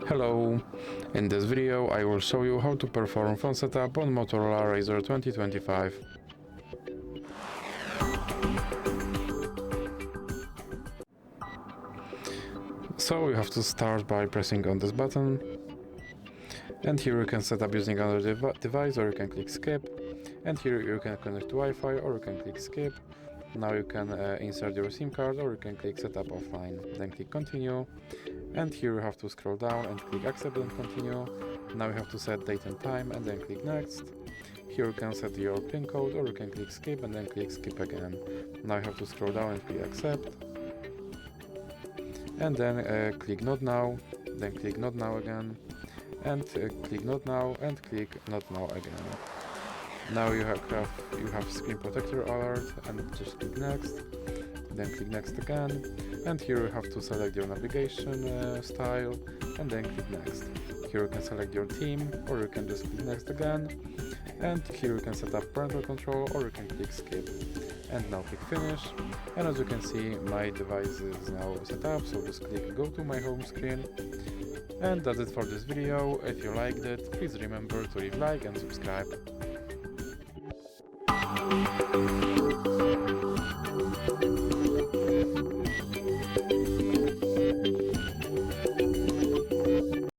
Hello! In this video I will show you how to perform phone setup on Motorola Razr 2025. So you have to start by pressing on this button, and here you can set up using another device, or you can click skip, and here you can connect to Wi-Fi, or you can click skip. Now you can insert your SIM card, or you can click setup offline, then click continue, and here you have to scroll down and click accept and continue. Now you have to set date and time and then click next. Here you can set your PIN code, or you can click skip and then click skip again. Now you have to scroll down and click accept, and then click not now, then click not now again, and click not now and click not now again. Now you have screen protector alert, and just click next, then click next again, and here you have to select your navigation style and then click next. Here you can select your theme, or you can just click next again, and here you can set up parental control, or you can click skip, and now click finish. And as you can see, my device is now set up, so just click go to my home screen. And that's it for this video. If you liked it, please remember to leave like and subscribe.